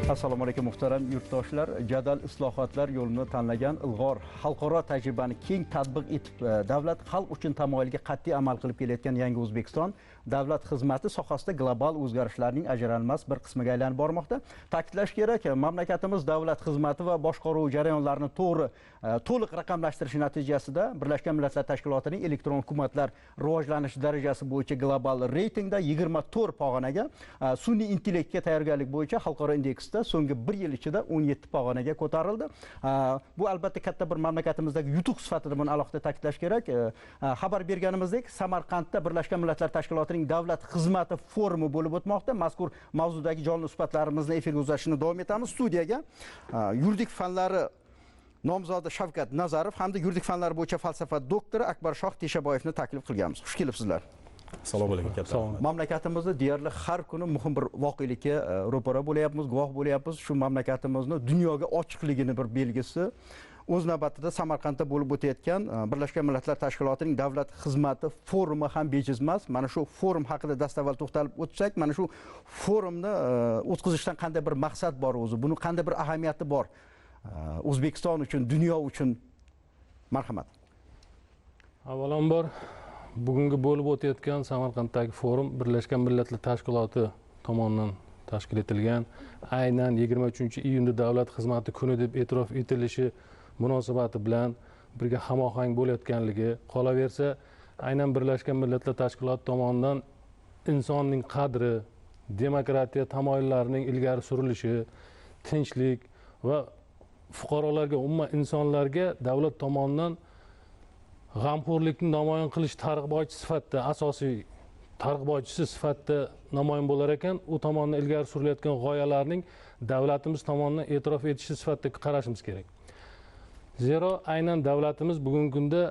Assalomu alaykum muhtaram yurtdoshlar. Jadal islohotlar yo'lini tanlagan ilg'or xalqaro tajribani keng tatbiq etib, davlat xalq uchun tamoyilga qat'iy amal qilib kelayotgan yangi O'zbekiston davlat xizmati sohasida global o'zgarishlarning ajralmas bir qismiga aylanib bormoqda. Ta'kidlash kerak, mamlakatimiz davlat xizmati va boshqaruv jarayonlarini to'liq raqamlashtirish natijasida Birlashgan Millatlar Tashkilotining elektron hukumatlar rivojlanish darajasi bo'yicha global reytingda 24 pog'onaga, sun'iy intellektga tayyorgarlik bo'yicha xalqaro indeksda so'nggi 1 yil ichida 17 pog'onaga ko'tarildi. Bu albatta katta bir mamlakatimizdagi yutuq sifatida buni alohida ta'kidlash kerak. Xabar berganimizdek, Samarqandda Birlashgan Millatlar Tashkilotining davlat xizmati forumi bo'lib o'tmoqda. Mazkur mavzudagi jonli suhbatlarimizni efirga uzatishni davom etamiz. Studiyaga yuridik fanlari nomzodi Shavkat Nazarov hamda yuridik fanlar bo'yicha falsafa doktori Akbar Shoh Teshaboyevni taklif qilganmiz. Xush kelibsizlar. Assalomu alaykum. Katta rahmat. Mamlakatimizda deyarli har kuni muhim bir voqelikka ro'para bo'lyapmiz, guvoh bo'lyapmiz. Shu mamlakatimizni dunyoga ochiqligini bir belgisi. O'z navbatida Samarqandda bo'lib o'tayotgan Birlashgan Millatlar Tashkilotining davlat xizmati forumi ham bejiz emas. Mana shu forum haqida dastavval to'xtalib o'tsak, mana shu forumni o'tkazishdan qanday bir maqsad bor o'zi? Buni qanday bir ahamiyati bor? O'zbekiston uchun, dunyo uchun. Marhamat. Avvalambor bugungi bo'lib o'tayotgan Samarqanddagi forum Birlashgan Millatlar Tashkiloti tomonidan tashkil etilgan. Aynan 23-iyunda davlat xizmati kuni deb e'tirof etilishi munosabati bilan birga hamohang bo'layotganligi, qolaversa, aynan Birlashgan Millatlar Tashkiloti tomonidan insonning qadri, demokratiya tamoyillarining ilgari surilishi, tinchlik va fuqarolarga, umuman insonlarga davlat tomonidan g'amxo'rlikni namoyon qilish targ'ibotchi sifatida, asosiy targ'ibotchisi sifatida namoyon bo'lar ekan, u tomonidan ilgari surilayotgan g'oyalarning davlatimiz tomonidan e'tirof etishi sifatida qarashimiz kerak. Zero aynan davlatimiz bugungi kunda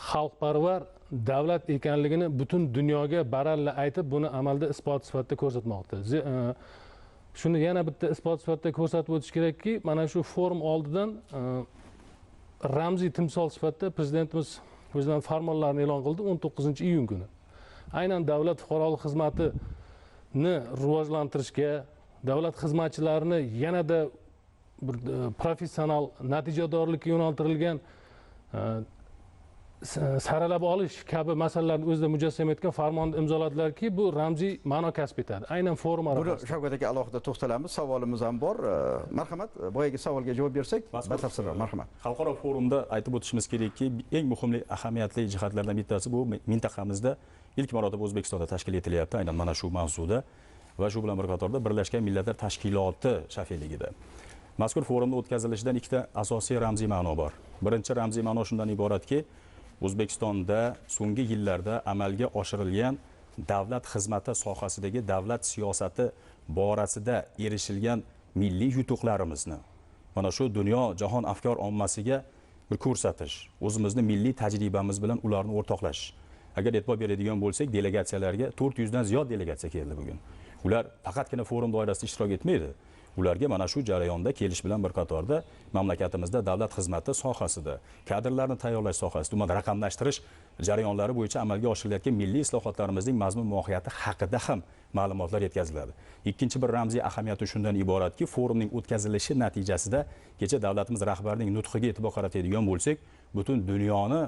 xalqparvar davlat ekanligini butun dunyoga baralla aytib, buni amalda isbot sifatida ko'rsatmoqda. Shuni yana bitta isbot sifatida ko'rsatib o'tish kerakki, mana shu forum oldidan ramziy timsol sifatida prezidentimiz o'zining farmonlarini e'lon qildi 19-iyun kuni. Aynan davlat fuqarolik xizmatini rivojlantirishga, davlat xizmatchilarini yanada bir professional natijadorlikka yo'naltirilgan saralab olish kabi masalalarni o'zida mujassam etgan farmonni imzoladilarki, bu ramziy ma'no kasb etadi. Aynan forum arafasida. Buni Shavkat aka alohida to'xtalamiz. Savolimiz ham bor. Marhamat, boyagi savolga javob bersak, batafsilroq. Marhamat. Xalqaro forumda aytib o'tishimiz kerakki, eng muhimli, ahamiyatli jihatlardan bittasi bu mintaqamizda ilk marotaba O'zbekistonda tashkil etilyapti, aynan mana shu mavzuda va shu bilan bir qatorda Birlashgan Millatlar Tashkiloti shafeligida. Mazkur forumda o'tkazilishidan ikkita asosiy ramziy ma'no bor. Birinchi ramziy ma'no shundan iboratki, O'zbekistonda so'nggi yillarda amalga oshirilgan davlat xizmati sohasidagi davlat siyosati borasida erishilgan milliy yutuqlarimizni mana shu dunyo, jahon afkor ommasiga bir ko'rsatish, o'zimizni milliy tajribamiz bilan ularni o'rtoqlash. Agar e'tibor beradigan bo'lsak, delegatsiyalarga 400 dan ziyod delegatsiya keldi bugun. Ular faqatgina forum doirasida ishtirok etmaydi. Ularga mana shu jarayonda kelish bilan bir qatorda mamlakatimizda davlat xizmati sohasida, kadrlarni tayyorlash sohasida, umuman raqamlashtirish jarayonlari bo'yicha amalga oshirilayotgan milliy islohotlarimizning mazmun mohiyati haqida ham ma'lumotlar yetkaziladi. Ikkinchi bir ramziy ahamiyati shundan iboratki, forumning o'tkazilishi natijasida kecha davlatimiz rahbarining nutqiga e'tibor qaratadigan bo'lsak, butun dunyoni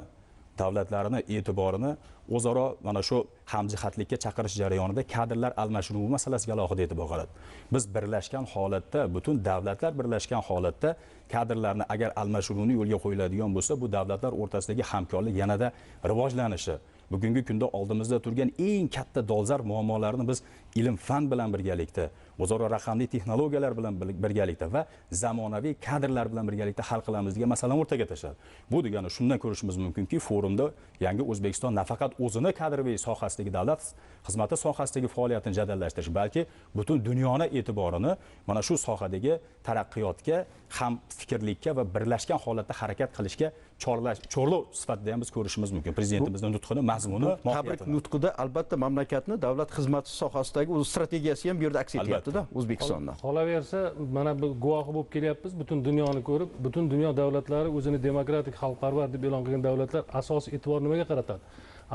davlatlarini e'tiborini o'zaro mana shu hamjihatlikka chaqirish jarayonida kadrlar almashinuvi masalasiga alohida e'tibor qaratdi. Biz birlashgan holatda, butun davlatlar birlashgan holatda kadrlarni agar almashinuvini yo'lga qo'yiladigan bo'lsa, bu davlatlar o'rtasidagi hamkorlik yanada rivojlanishi, bugungi kunda oldimizda turgan eng katta dolzarb muammolarni biz ilm fan bilan birgalikda, o'zaro raqamli texnologiyalar bilan birgalikda va zamonaviy kadrlar bilan birgalikda hal qilamiz degan masalani o'rtaga tashladi. Bu degani shundan ko'rishimiz mumkinki, forumda yangi O'zbekiston nafaqat o'zini kadrviy sohasidagi davlat xizmati sohasidagi faoliyatini jadallashtirish, balki butun dunyoni e'tiborini mana shu sohadagi taraqqiyotga, ham fikrlikka va birlashgan holatda harakat qilishga chorlov sifatida ham biz ko'rishimiz mumkin. Prezidentimizning nutqini, mazmuni, tabrik nutqida albatta mamlakatni davlat xizmati sohasidagi o'z strategiyasi ham bu yerda aks etyapti-da O'zbekistonda. Qolaversa, mana bu guvohi bo'lib kelyapmiz, butun dunyoni ko'rib, butun dunyo davlatlari o'zini demokratik xalqparvar deb e'lon qilgan davlatlar asosiy e'tibor nimaga qaratadi?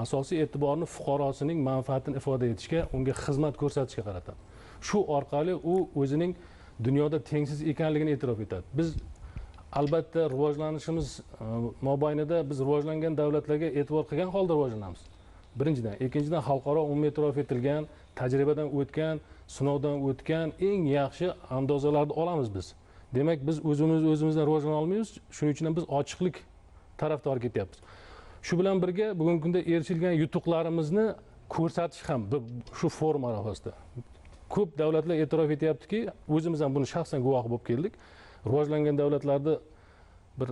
Asosiy e'tiborni fuqarosining manfaatini ifoda etishga, unga xizmat ko'rsatishga qaratadi. Shu orqali u o'zining dunyoda tengsiz ekanligini e'tirof etadi. Biz albatta rivojlanishimiz mobaynida biz rivojlangan davlatlarga e'tibor qilgan holda rivojlanamiz. Birinchidan, ikkinchidan xalqaro umumiy e'tirof etilgan, tajribadan o'tgan, sinovdan o'tgan eng yaxshi andozalarni olamiz biz. Demak, biz o'zimizdan rivojlana olmaymiz. Shuning uchun ham biz ochiqlik tarafdori ketyapmiz. Shu bilan birga bugungi kunda erishilgan yutuqlarimizni ko'rsatish ham shu forum arafasida. Ko'p davlatlar e'tirof etyaptiki, o'zimiz ham buni shaxsan guvohi bo'lib keldik. Rivojlangan davlatlarda bir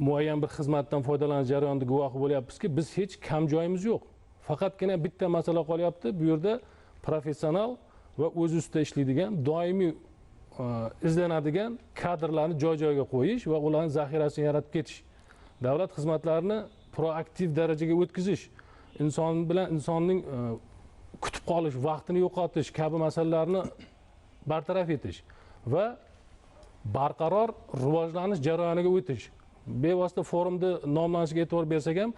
muayyan bir xizmatdan foydalanish jarayonida guvohi bo'lyapmizki, biz hech kam joyimiz yo'q. Faqatgina bitta masala qolyapti. Bu yerda professional va o'z ustida ishlaydigan, doimiy izlanadigan kadrlarni joy-joyiga qo'yish va ularning zaxirasini yaratib ketish. Davlat xizmatlarini proaktiv darajaga o'tkazish, insonning kutib qolish, vaqtini yo'qotish kabi masalalarni bartaraf etish va barqaror rivojlanish jarayoniga o'tish. Bevosita forumda nomlanishiga e'tibor bersak ham,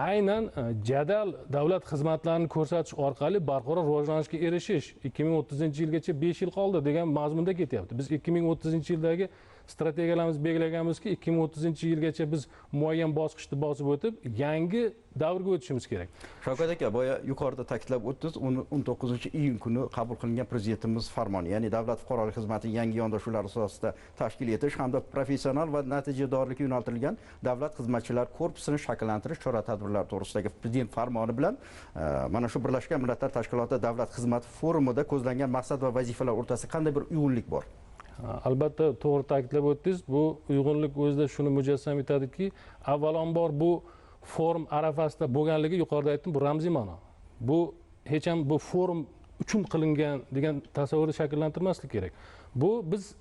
aynan jadal davlat xizmatlarini ko'rsatish orqali barqaror rivojlanishga erishish 2030-yilgacha 5 yil qoldi degan mazmunda ketyapti. Biz 2030-yildagi strategiyalarimizni belgilaganmizki, 2030-yilgacha biz muayyan bosqichni bosib o'tib, yangi davrga o'tishimiz kerak. Shavkat aka, boya yuqorida ta'kidlab o'tdingiz, 19-iyun kuni qabul qilingan prezidentimiz farmoni, ya'ni davlat fuqarolik xizmatining yangi yondashuvlar asosida tashkil etish hamda professional va natijadorlikka yo'naltirilgan davlat xizmatchilar korpusini shakllantirish chora-tadbirlari to'g'risidagi prezident farmoni bilan mana shu Birlashgan Millatlar Tashkiloti davlat xizmati forumida ko'zlangan maqsad va vazifalar o'rtasida qanday bir uyg'unlik bor? Albatta to'g'ri ta'kidlab o'tdingiz. Bu uyg'unlik o'zida shuni mujassam etadiki, avvalambor bu forum arafasida bo'lganligi, yuqorida aytdim, bu ramziy ma'no. Bu hech ham bu forum uchun qilingan degan tasavvurni shakllantirmaslik kerak. Bu biz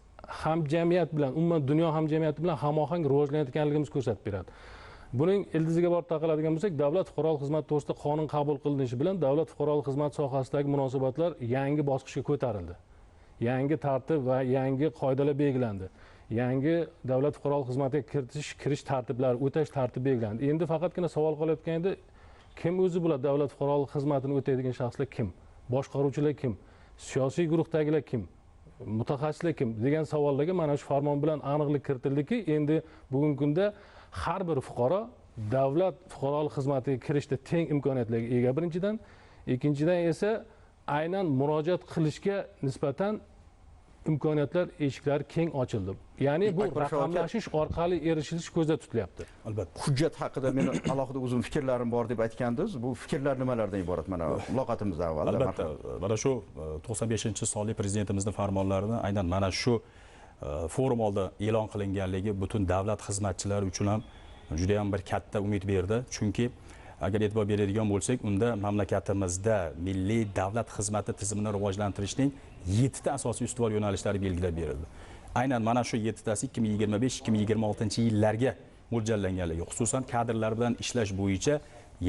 hamjamiyat bilan, umuman dunyo hamjamiyati bilan hamohang rivojlanayotganligimizni ko'rsatib beradi. Buning ildiziga borib taqaladigan bo'lsak, davlat fuqarolik xizmati to'g'risida qonun qabul qilinishi bilan davlat fuqarolik xizmati sohasidagi munosabatlar yangi bosqichga ko'tarildi. Yangi tartib va yangi qoidalar belgilandi. Yangi davlat fuqarolik xizmatiga kirish tartiblari, o'tash tartibi belgilandi. Endi faqatgina savol qolayotganda, kim o'zi bo'ladi davlat fuqarolik xizmatini o'taydigan shaxslar kim? Boshqaruvchilar kim? Siyosiy guruhdagilar kim? Mutaxassislar kim? degan savollarga mana shu farmon bilan aniqlik kiritildiki, endi bugungi kunda har bir fuqaro davlat fuqarolik xizmatiga kirishda teng imkoniyatlarga ega birinchidan, ikkinchidan esa aynan murojaat qilishga nisbatan imkoniyatlar eshiklari keng ochildi. Ya'ni bu raqamlashish orqali erishilish ko'zda tutilyapti. Albatta. Hujjat haqida men alohida o'zim fikrlarim bor deb aytgandingiz. Bu fikrlar nimalardan iborat? Mana muloqotimizdan avval. Albatta. Mana shu 95-sonli prezidentimizning farmonlarini aynan mana shu forum oldida e'lon qilinganligi butun davlat xizmatchilari uchun ham juda ham bir katta umid berdi. Chunki agar e'tibor beradigan bo'lsak, unda mamlakatimizda milliy davlat xizmati tizimini rivojlantirishning 7 ta asosiy ustuvor yo'nalishlari belgilab berildi. Aynan mana shu 7 tasi 2025-2026-yillarga mo'ljallanganligi, xususan kadrlar bilan ishlash bo'yicha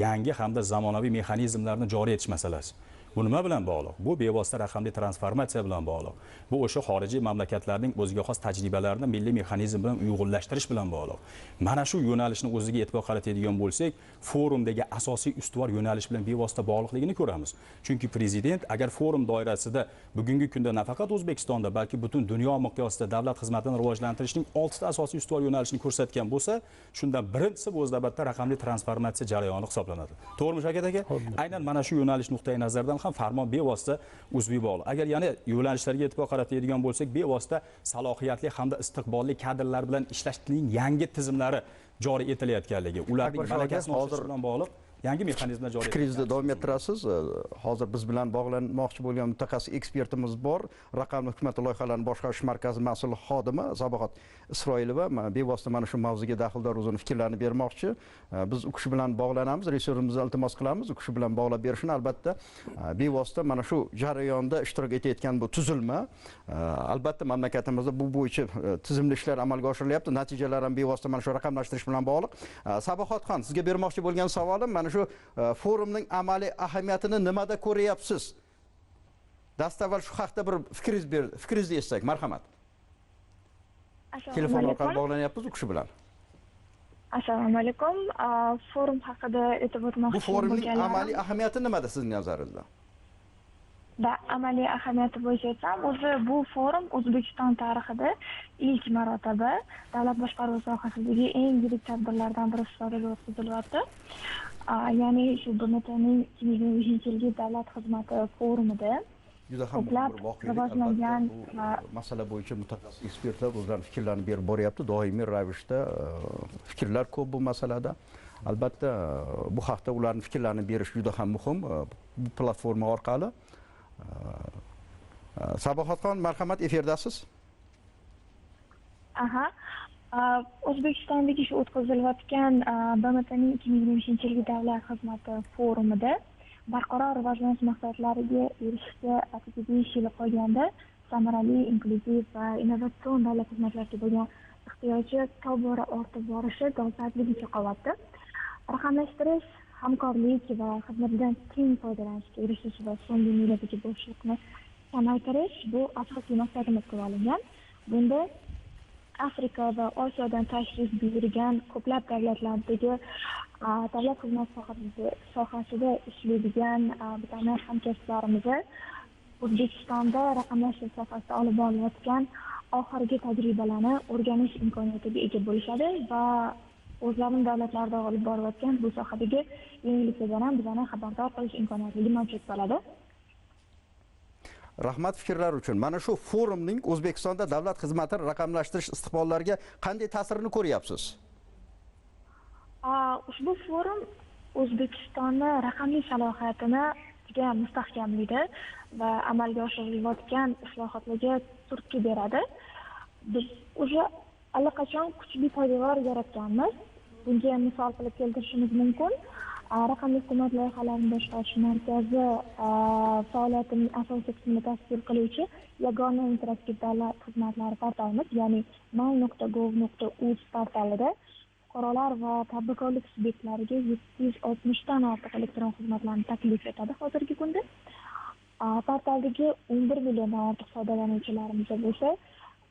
yangi hamda zamonaviy mexanizmlarni joriy etish masalasi. Bu nima bilan bog'liq? Bu bevosita raqamli transformatsiya bilan bog'liq. Bu o'sha xorijiy mamlakatlarning o'ziga xos tajribalarini milliy mexanizm bilan uyg'unlashtirish bilan bog'liq. Mana shu yo'nalishni o'ziga e'tibor qaratadigan bo'lsak, forumdagi asosiy ustuvor yo'nalish bilan bevosita bog'liqligini ko'ramiz. Chunki prezident agar forum doirasida bugungi kunda nafaqat O'zbekistonda, balki butun dunyo miqyosida davlat xizmatini rivojlantirishning 6 ta asosiy ustuvor yo'nalishini ko'rsatgan bo'lsa, shundan birinchisi o'z navbatida raqamli transformatsiya jarayoni hisoblanadi. To'g'rimi Shavkat aka? Aynan mana shu yo'nalish nuqtai nazaridan ham farmon bevosita uzviy bog'liq. Agar yana yo'nalishlarga e'tibor qaratadigan bo'lsak, bevosita salohiyatli hamda istiqbolli kadrlar bilan ishlashning yangi tizimlari joriy etilayotganligi, ularning malakasini oshirish bilan bog'liq yangi mexanizmlar joriy fikringizni davom ettirasiz. Hozir biz bilan bog'lanmoqchi bo'lgan mutaxassis ekspertimiz bor. Raqamli hukumat loyihalarini boshqarish markazi mas'ul xodimi Sabohat Isroilova bevosita mana shu mavzuga daxldor o'zining fikrlarini bermoqchi. Biz u kishi bilan bog'lanamiz, resursimizni iltimos qilamiz. U kishi bilan bog'lab berishini albatta bevosita mana shu jarayonda ishtirok etayotgan bu tuzilma albatta mamlakatimizda bu bo'yicha tizimli ishlar amalga oshirilyapti. Natijalar ham bevosita mana shu raqamlashtirish bilan bog'liq. Sabohatxon, sizga bermoqchi bo'lgan savolim mana shu forumning amaliy ahamiyatini nimada ko'ryapsiz? Dastavval shu haqda bir fikringizni eshitsak, marhamat. Telefon orqali bog'lanyapmiz u kishi bilan. Assalomu alaykum. Forum haqida aytib o'tmoqchi. Bu forumning amaliy ahamiyati nimada sizning nazaringizda? amaliy ahamiyati bo'yicha aytsam, o'zi bu forum O'zbekiston tarixida ilk marotaba davlat boshqaruvi sohasidagi eng yirik tadbirlardan biri sifatida o'tkazilyapti. Ya'ni shu BMTning 2025-yilgi davlat xizmati forumida juda ham ko'plab rivojlangan masala bo'yicha mutaxassis ekspertlar o'zlarining fikrlarini berib boryapti. Doimiy ravishda fikrlar ko'p bu masalada. Albatta bu haqda ularning fikrlarini berish juda ham muhim bu platforma orqali. Sabohatxon, marhamat, eferdasiz. O'zbekistondagi shu o'tkazilayotgan BMTning 2025-yilgi davlat xizmati forumida barqaror rivojlanish maqsadlariga erishishga atigi 5 yil qolganda samarali, inklyuziv va innovatsion davlat xizmatlariga bo'lgan ehtiyoji tobora ortib borishi dolzarbligicha qolmoqda. Raqamlashtirish, hamkorlik va xizmatdan teng foydalanishga erishish va so'nggi milladagi bo'shliqni kamaytirish bu asosiy maqsadimiz qilib olingan. Bunda Afrika va Osiyodan tashrif buyurgan ko'plab davlatlardagi davlat xizmat sohasida ishlaydigan bitamar hamkasblarimiz O'zbekistonda raqamlashtirish sohasida olib borilayotgan oxirgi tajribalarni o'rganish imkoniyatiga ega bo'lishadi va o'zlarining davlatlarida olib borayotgan bu sohadagi yangiliklardan ham bizani xabardor qilish imkoniyatligi mavjud bo'ladi. Rahmat fikrlar uchun. Mana shu forumning O'zbekistonda davlat xizmatini raqamlashtirish istiqbollariga qanday ta'sirini ko'ryapsiz? Ushbu forum O'zbekistonni raqamli salohiyatini juda mustahkamlaydi va amalga oshirilayotgan islohotlarga turtki beradi. Biz o'sha allaqachon kuchli poydevor yaratganmiz. Bunga misol qilib keltirishimiz mumkin. Raqamli hukumat loyihalarini boshqarish markazi faoliyatining asosiy qismini tashkil qiluvchi yagona interaktiv davlat xizmatlari portalimiz, ya'ni my.gov.uz portalida fuqarolar va tadbirkorlik subyektlariga 760 dan ortiq elektron xizmatlarni taklif etadi hozirgi kunda. Portaldagi 11 milliondan ortiq foydalanuvchilarimiz bo'lsa,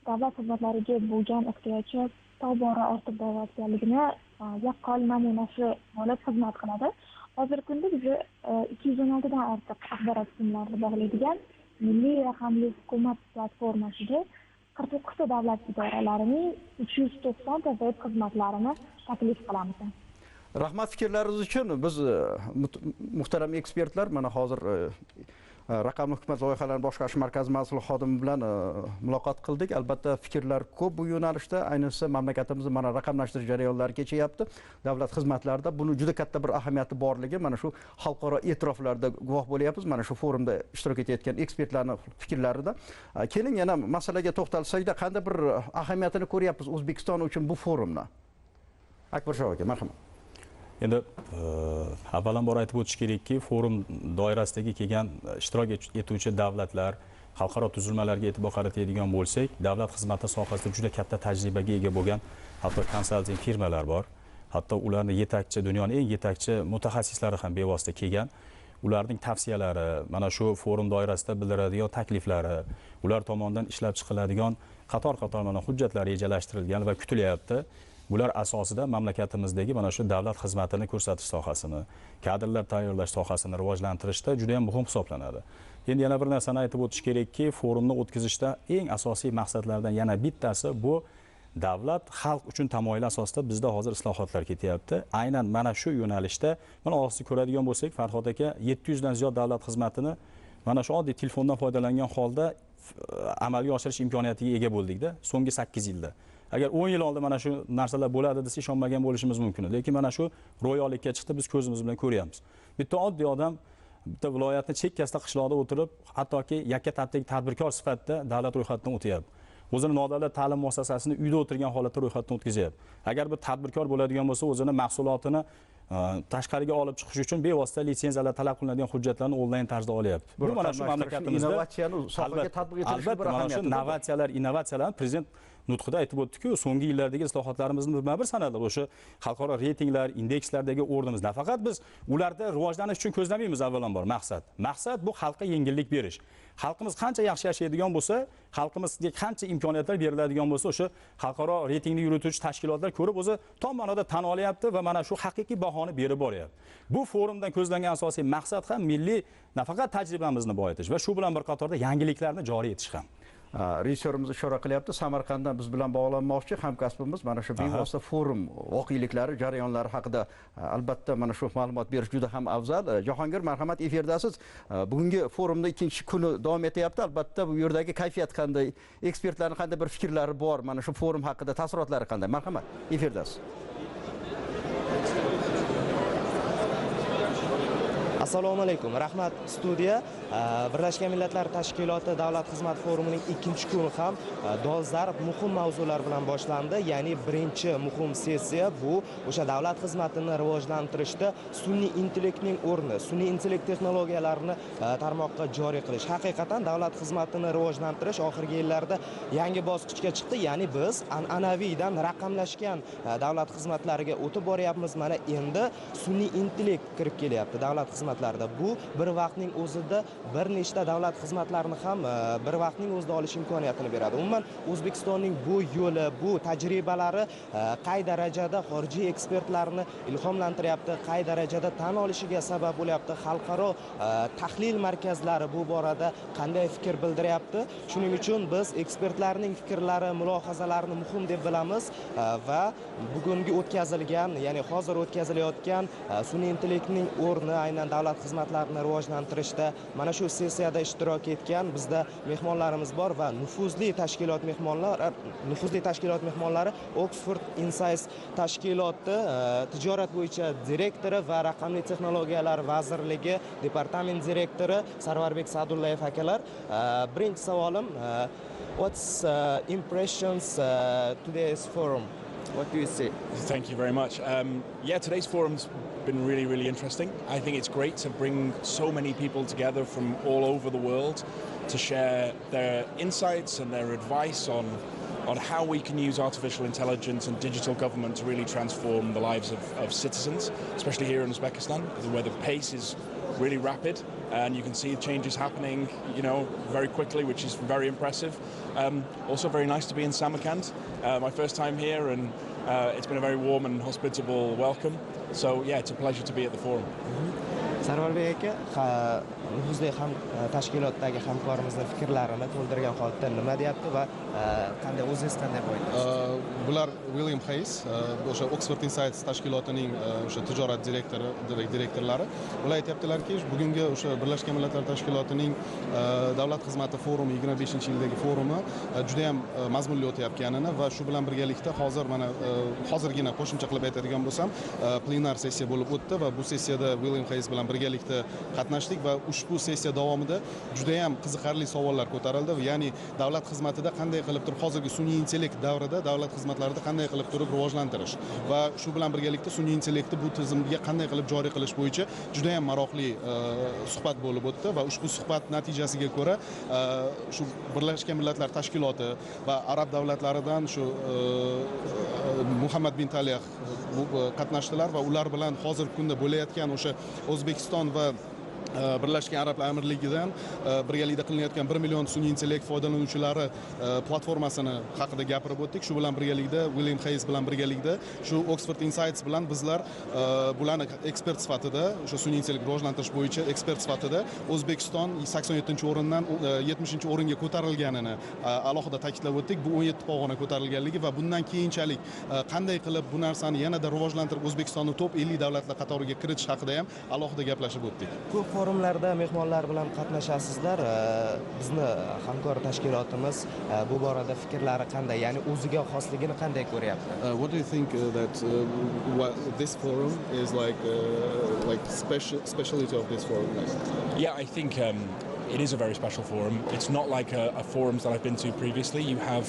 davlat xizmatlariga bo'lgan ehtiyoji tobora ortib borayotganligini yaqqol namunasi bo'lib xizmat qiladi. Hozirgi kunda biz 216 dan ortiq axborot tizimlarini bog'laydigan milliy raqamli hukumat platformasiga 49 ta davlat idoralarining 390 ta web xizmatlarini taklif qilamiz. Rahmat fikrlaringiz uchun. Biz muhtaram ekspertlar mana hozir raqamli hukumat loyihalarini boshqarish markazi mas'ul xodimi bilan muloqot qildik. Albatta fikrlar ko'p bu yo'nalishda, ayniqsa mamlakatimizda mana raqamlashtirish jarayonlari kechyapti. Davlat xizmatlarida buni juda katta bir ahamiyati borligi mana shu xalqaro e'tiroflarda guvoh bo'lyapmiz. Mana shu forumda ishtirok etayotgan ekspertlarning fikrlarida. Keling yana masalaga to'xtalsak-da, qanday bir ahamiyatini ko'ryapmiz O'zbekiston uchun bu forumni? Akbar aka, marhamat. Endi avvalambor aytib o'tish kerakki, forum doirasidagi kelgan ishtirok etuvchi davlatlar, xalqaro tuzilmalarga e'tibor qaratadigan bo'lsak, davlat xizmati sohasida juda katta tajribaga ega bo'lgan hatto konsalting firmalar bor. Hatto ularning yetakchi, dunyoning eng yetakchi mutaxassislari ham bevosita kelgan. Ularning tavsiyalari, mana shu forum doirasida bildiradigan takliflari, ular tomonidan ishlab chiqiladigan qator-qator mana hujjatlar rejalashtirilgan va kutilyapti. Bular asosida mamlakatimizdagi mana shu davlat xizmatini ko'rsatish sohasini, kadrlar tayyorlash sohasini rivojlantirishda juda ham muhim hisoblanadi. Endi yana bir narsani aytib o'tish kerakki, forumni o'tkazishda eng asosiy maqsadlardan yana bittasi bu davlat xalq uchun tamoyil asosida bizda hozir islohotlar ketyapti. Aynan mana shu yo'nalishda mana hozir ko'radigan bo'lsak, Farhod aka 700 dan ziyod davlat xizmatini mana shu oddiy telefondan foydalangan holda amalga oshirish imkoniyatiga ega bo'ldik-da so'nggi 8 yilda. Agar 10 yil oldin mana shu narsalar bo'ladi desa ishonmagan bo'lishimiz mumkin. Lekin mana shu ro'yoblikka chiqdi, biz ko'zimiz bilan ko'ryapmiz. Bitta oddiy odam bitta viloyatning chekkasida qishloqda o'tirib, hattoki yakka tartibdagi tadbirkor sifatida davlat ro'yxatidan o'tyapti. O'zini nodavlat ta'lim muassasasini uyda o'tirgan holatda ro'yxatdan o'tkazyapti. Agar bir tadbirkor bo'ladigan bo'lsa, o'zini mahsulotini tashqariga olib chiqish uchun bevosita litsenziyalar talab qilinadigan hujjatlarni onlayn tarzda olyapti. Bu mana shu mamlakatimizda innovatsiyani sohaga tatbiq etishning bir ahamiyati. Albatta, mana shu innovatsiyalar prezident nutqida aytib o'tdi-ku, so'nggi yillardagi islohotlarimizni bir sanadi o'sha xalqaro reytinglar, indekslardagi o'rnimiz. Nafaqat biz ularda rivojlanish uchun ko'zlamaymiz avvalambor maqsad bu xalqqa yengillik berish. Xalqimiz qancha yaxshi yashaydigan bo'lsa, xalqimizga qancha imkoniyatlar beriladigan bo'lsa, o'sha xalqaro reytingni yurituvchi tashkilotlar ko'rib o'zi tom ma'noda tan olyapti va mana shu haqiqiy bahoni berib boryapti. Bu forumdan ko'zlangan asosiy maqsad ham milliy nafaqat tajribamizni boyitish va shu bilan bir qatorda yangiliklarni joriy etish ham. Rejissyorimiz ishora qilyapti, Samarqanddan biz bilan bog'lanmoqchi hamkasbimiz mana shu bevosita forum voqealiklari, jarayonlari haqida albatta mana shu ma'lumot berish juda ham afzal. Jahongir, marhamat, efirdasiz. Bugungi forumda ikkinchi kuni davom etyapti. Albatta bu yerdagi kayfiyat qanday, ekspertlarning qanday bir fikrlari bor, mana shu forum haqida taassurotlari qanday? Marhamat, efirdasiz. Assalomu alaykum. Rahmat studiya. Birlashgan Millatlar Tashkiloti Davlat xizmat forumining ikkinchi kuni ham dolzarb muhim mavzular bilan boshlandi. Ya'ni birinchi muhim sessiya bu o'sha davlat xizmatini rivojlantirishda sun'iy intellektning o'rni, sun'iy intellekt texnologiyalarini tarmoqqa joriy qilish. Haqiqatan davlat xizmatini rivojlantirish oxirgi yillarda yangi bosqichga chiqdi. Ya'ni biz an'anaviydan raqamlashgan davlat xizmatlariga o'tib boryapmiz. Mana endi sun'iy intellekt kirib kelyapti davlat xizmatlarida. Bu bir vaqtning o'zida bir nechta davlat xizmatlarini ham bir vaqtning o'zida olish imkoniyatini beradi. Umuman O'zbekistonning bu yo'li, bu tajribalari qay darajada xorijiy ekspertlarni ilhomlantiryapti, qay darajada tan olishiga sabab bo'lyapti, xalqaro tahlil markazlari bu borada qanday fikr bildiryapti. Shuning uchun biz ekspertlarning fikrlari, mulohazalarini muhim deb bilamiz va bugungi o'tkazilgan, ya'ni hozir o'tkazilayotgan sun'iy intellektning o'rni aynan davlat xizmatlarini rivojlantirishda mana shu sessiyada ishtirok etgan bizda mehmonlarimiz bor va nufuzli tashkilot mehmonlari Oxford Insights tashkiloti tijorat bo'yicha direktori va raqamli texnologiyalar vazirligi departament direktori Sarvarbek Sa'dullayev akalar. Birinchi savolim, what's impressions today's forum? What do you say? Thank you very much. Yeah, today's forum's been really interesting. I think it's great to bring so many people together from all over the world to share their insights and their advice on how we can use artificial intelligence and digital government to really transform the lives of citizens, especially here in Uzbekistan, where the pace is really rapid and you can see changes happening, very quickly, which is very impressive. Also very nice to be in Samarkand, my first time here, and it's been a very warm and hospitable welcome. So yeah, it's a pleasure to be at the forum. Sarvarbek aka, nufuzli tashkilotdagi hamkorimizni fikrlarini to'ldirgan holatda nima deyapti va qanday o'zingiz qanday bo'ylaysiz? Bular William Hayes, o'sha Oxford Insights tashkilotining o'sha tijorat direktorlari. Ular aytayaptilarki, bugungi o'sha Birlashgan Millatlar Tashkilotining davlat xizmati forumi 25-yildagi forumi juda ham mazmunli o'tayotganini va shu bilan birgalikda hozirgina qo'shimcha qilib aytadigan bo'lsam, plenar sessiya bo'lib o'tdi va bu sessiyada William Hayes bilan birgalikda qatnashdik va ushbu sessiya davomida juda ham qiziqarli savollar ko'tarildi. Ya'ni davlat xizmatida qanday qilib turib hozirgi sun'iy intellekt davrida davlat xizmatlarida qanday qilib turib rivojlantirish va shu bilan birgalikda sun'iy intellektni bu tizimga qanday qilib joriy qilish bo'yicha juda ham maroqli suhbat bo'lib o'tdi va ushbu suhbat natijasiga ko'ra shu Birlashgan Millatlar Tashkiloti va arab davlatlaridan shu Muhammad bin Talih qatnashdilar va ular bilan hozirgi kunda bo'layotgan o'sha O'zbekiston va Birlashgan Arab Amirligidan birgalikda qilinayotgan 1 million sun'iy intellekt foydalanuvchilari platformasini haqida gapirib o'tdik. Shu bilan birgalikda William Hayes bilan birgalikda shu Oxford Insights bilan bizlar bularni ekspert sifatida, o'sha sun'iy intellekt rivojlantirish bo'yicha ekspert sifatida O'zbekiston 87-o'rindan 70-o'ringa ko'tarilganini alohida ta'kidlab o'tdik. Bu 17 pog'ona ko'tarilganligi va bundan keyinchalik qanday qilib bu narsani yanada rivojlantirib O'zbekistonni top 50 davlatlar qatoriga kiritish haqida ham alohida gaplashib o'tdik. Forumlarda mehmonlar bilan qatnashasizlar. Bizni hamkor tashkilotimiz bu borada fikrlari qanday, ya'ni o'ziga xosligini qanday ko'ryapti? What do you think that what this forum is like speciality of this forum? Yeah, I think it is a very special forum. It's not like a forums that I've been to previously. You have,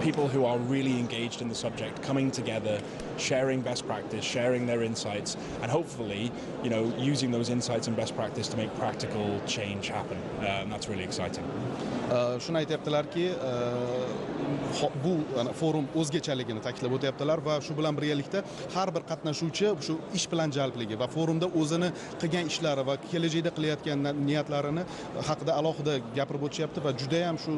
people who are really engaged in the subject coming together, sharing best practice, sharing their insights, and hopefully, using those insights and best practice to make practical change happen. That's really exciting. Shuni aytayaptilarki, bu forum o'zgachaligini ta'kidlab o'tyaptilar va shu bilan birgalikda har bir qatnashuvchi shu ish bilan jalbligi va forumda o'zini qilgan ishlari va kelajakda qilayotgan niyatlarini haqida alohida gapirib o'tishyapti va juda ham shu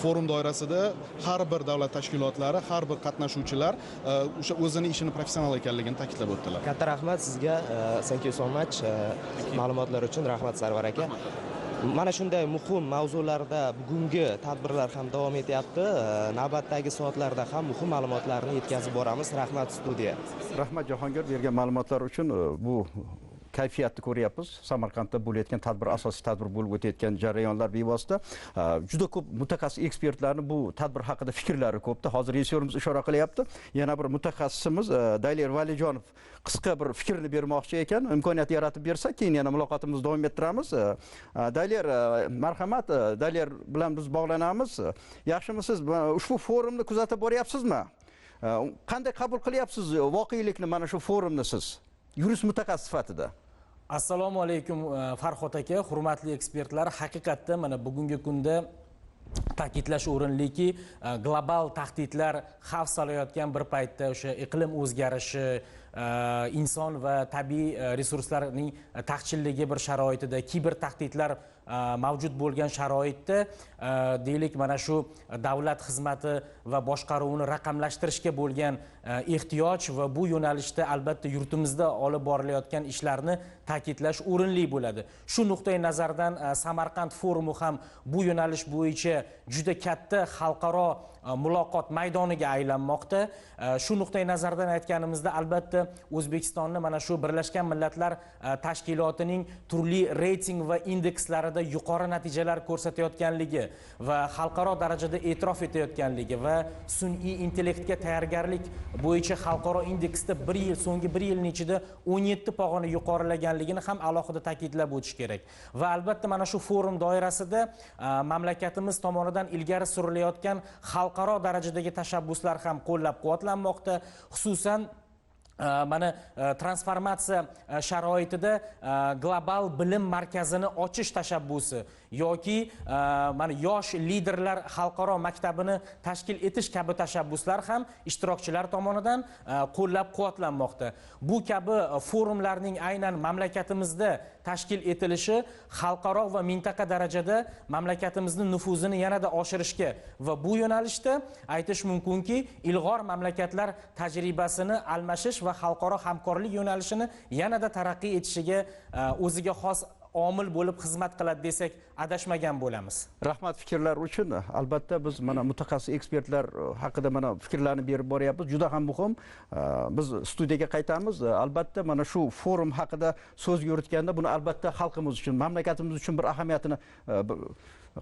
forum doirasida har bir davlat tashkilotlari, har bir qatnashuvchilar o'sha o'zini ishini professional ekanligini ta'kidlab o'tdilar. Katta rahmat sizga, thank you so much ma'lumotlar uchun. Rahmat Sarvar aka. Mana shunday muhim mavzularda bugungi tadbirlar ham davom etyapti. Navbatdagi soatlarda ham muhim ma'lumotlarni yetkazib boramiz. Rahmat studiya. Rahmat Jahongir bergan ma'lumotlar uchun. Bu kayfiyatni ko'ryapmiz. Samarqandda bo'layotgan tadbir, asosiy tadbir bo'lib o'tayotgan jarayonlar bevosita. Juda ko'p mutaxassis ekspertlarning bu tadbir haqida fikrlari ko'pda. Hozir rejissyorimiz ishora qilyapti. Yana bir mutaxassisimiz Dayler Valijonov qisqa bir fikrni bermoqchi ekan. Imkoniyat yaratib bersak, keyin yana muloqotimizni davom ettiramiz. Dayler, marhamat, Dayler bilan biz bog'lanamiz. Yaxshimisiz? Ushbu forumni kuzatib boryapsizmi? Qanday qabul qilyapsiz voqelikni mana shu forumni siz? Yurist mutaxassis sifatida. Assalomu alaykum Farhod aka, hurmatli ekspertlar. Haqiqatda mana bugungi kunda ta'kidlash o'rinliki, global tahdidlar xavf solayotgan bir paytda o'sha iqlim o'zgarishi, inson va tabiiy resurslarning taqchilligi bir sharoitida, kiber tahdidlar mavjud bo'lgan sharoitda deylik mana shu davlat xizmati va boshqaruvini raqamlashtirishga bo'lgan ehtiyoj va bu yo'nalishda albatta yurtimizda olib borilayotgan ishlarni ta'kidlash o'rinli bo'ladi. Shu nuqtai nazardan Samarqand forumi ham bu yo'nalish bo'yicha juda katta xalqaro muloqot maydoniga aylanmoqda. Shu nuqtai nazardan aytganimizda albatta O'zbekistonni mana shu Birlashgan Millatlar Tashkilotining turli reyting va indekslarida yuqori natijalar ko'rsatayotganligi va xalqaro darajada e'tirof etayotganligi va sun'iy intellektga tayyorgarlik bo'yicha xalqaro indeksda so'nggi 1 yilning ichida 17 pog'ona yuqorilaganligini ham alohida ta'kidlab o'tish kerak. Va albatta mana shu forum doirasida mamlakatimiz tomonidan ilgari surilayotgan xalqaro darajadagi tashabbuslar ham qo'llab-quvvatlanmoqda. Xususan mana transformatsiya sharoitida global bilim markazini ochish tashabbusi yoki mana yosh liderlar xalqaro maktabini tashkil etish kabi tashabbuslar ham ishtirokchilar tomonidan qo'llab-quvvatlanmoqda. Bu kabi forumlarning aynan mamlakatimizda tashkil etilishi xalqaro va mintaqa darajada mamlakatimizning nufuzini yanada oshirishga va bu yo'nalishda aytish mumkinki, ilg'or mamlakatlar tajribasini almashish va xalqaro hamkorlik yo'nalishini yanada taraqqiy etishiga o'ziga xos omil bo'lib xizmat qiladi desak adashmagan bo'lamiz. Rahmat fikrlar uchun. Albatta biz mana mutaxassis ekspertlar haqida mana fikrlarni berib boryapmiz. Juda ham muhim. Biz studiyaga qaytamiz. Albatta mana shu forum haqida so'z yuritganda buni albatta xalqimiz uchun, mamlakatimiz uchun bir ahamiyatini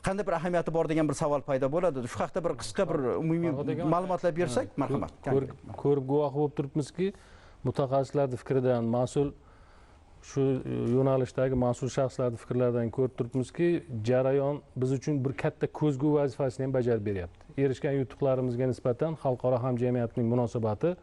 qanday bir ahamiyati bor degan bir savol paydo bo'ladi. Shu haqida bir qisqa bir umumiy ma'lumotlar bersak, marhamat. Ko'rib guvoh bo'lib turibmizki, mutaxassislarning fikridan mas'ul shu yo'nalishdagi mas'ul shaxslarning fikrlaridan ko'rib turibmizki, jarayon biz uchun bir katta ko'zgu vazifasini ham bajarib beryapti. Erishgan yutuqlarimizga nisbatan xalqaro hamjamiyatning munosabati,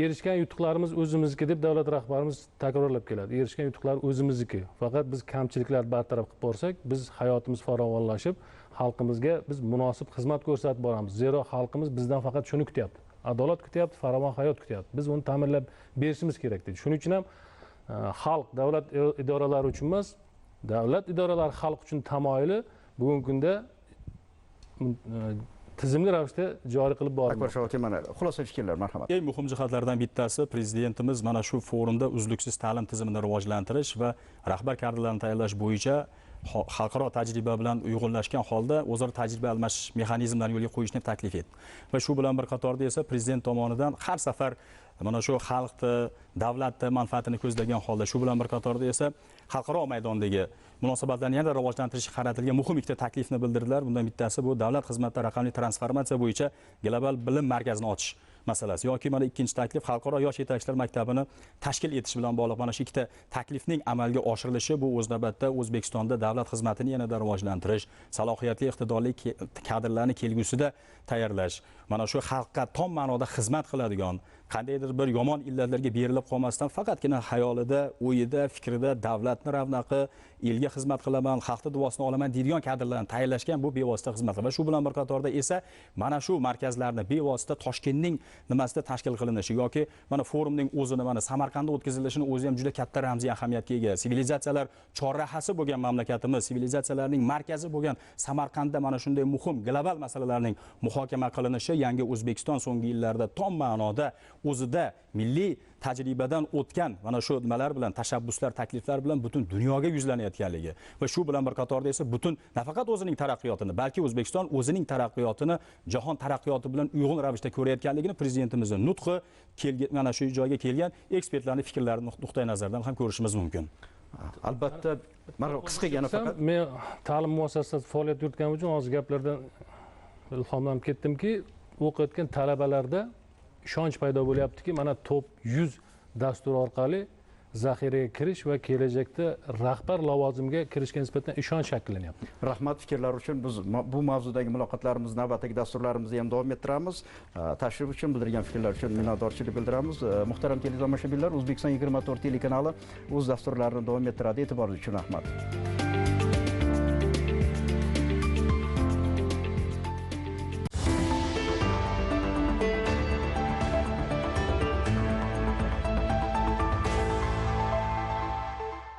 erishgan yutuqlarimiz o'zimizniki deb davlat rahbarimiz takrorlab keladi. Erishgan yutuqlar o'zimizniki. Faqat biz kamchiliklarni bartaraf qilib borsak, biz hayotimiz farovonlashib, xalqimizga biz munosib xizmat ko'rsatib boramiz. Zero xalqimiz bizdan faqat shuni kutyapti. Adolat kutyapti, farovon hayot kutyapti. Biz uni ta'minlab berishimiz kerak deydi. Shuning uchun ham xalq davlat idoralari uchun emas, davlat idoralari xalq uchun tamoyili bugungi kunda tizimli ravishda joriy qilib borilmoqda. Akbar Shoh aka, mana xulosa fikrlar, marhamat. Eng muhim jihatlardan bittasi prezidentimiz mana shu forumda uzluksiz ta'lim tizimini rivojlantirish va rahbar kadrlarni tayyorlash bo'yicha xalqaro tajriba bilan uyg'unlashgan holda o'zaro tajriba almashish mexanizmlarini yo'lga qo'yishni taklif etdi. Va shu bilan bir qatorda esa prezident tomonidan har safar mana shu xalqni, davlatni manfaatini ko'zlagan holda shu bilan bir qatorda esa xalqaro maydondagi munosabatlarni yanada rivojlantirishga qaratilgan muhim ikkita taklifni bildirdilar. Bundan bittasi bu davlat xizmatida raqamli transformatsiya bo'yicha global bilim markazini ochish masalasi yoki mana ikkinchi taklif xalqaro yosh yetakchilar maktabini tashkil etish bilan bog'liq. Mana shu ikkita taklifning amalga oshirilishi bu o'z navbatida O'zbekistonda davlat xizmatini yanada rivojlantirish, salohiyatli, iqtidorli kadrlarni kelgusida tayyorlash, mana shu xalqqa tom ma'noda xizmat qiladigan, qandaydir bir yomon illatlarga berilib qolmasdan faqatgina xayolida, o'yida, fikrida davlatni ravnaqi, elga xizmat qilaman, xalqning duosini olaman deydigan kadrlarni tayyorlashgan bu bevosita xizmatlar va shu bilan bir qatorda esa mana shu markazlarni bevosita Toshkentning nimasida tashkil qilinishi yoki mana forumning o'zini mana Samarqandda o'tkazilishini o'zi ham juda katta ramziy ahamiyatga ega. Sivilizatsiyalar chorrahasi bo'lgan mamlakatimiz, sivilizatsiyalarning markazi bo'lgan Samarqandda mana shunday muhim global masalalarning muhokama qilinishi yangi O'zbekiston so'nggi yillarda tom ma'noda o'zida milliy tajribadan o'tgan mana shu nimalar bilan, tashabbuslar, takliflar bilan butun dunyoga yuzlanayotganligi va shu bilan bir qatorda esa butun nafaqat o'zining taraqqiyotini, balki O'zbekiston o'zining taraqqiyotini jahon taraqqiyoti bilan uyg'un ravishda ko'rayotganligini prezidentimizning nutqi mana shu joyga kelgan ekspertlarning fikrlari nuqtai nazaridan ham ko'rishimiz mumkin. Albatta, mana qisqagina faqat men ta'lim muassasasida faoliyat yuritganim uchun hozir gaplardan ilhomlanib ketdimki, o'qiyotgan talabalarda ishonch paydo bo'lyaptiki, mana top 100 dastur orqali zaxiraga kirish va kelajakda rahbar lavozimiga kirishga nisbatan ishonch shakllanyapti. Rahmat fikrlar uchun. Biz bu mavzudagi muloqotlarimizni navbatdagi dasturlarimizda ham davom ettiramiz. Tashrif uchun bildirgan fikrlar uchun minnatdorchilik bildiramiz. Muhtaram teletomoshabinlar, O'zbekiston 24 telekanali o'z dasturlarini davom ettiradi. E'tiboringiz uchun rahmat.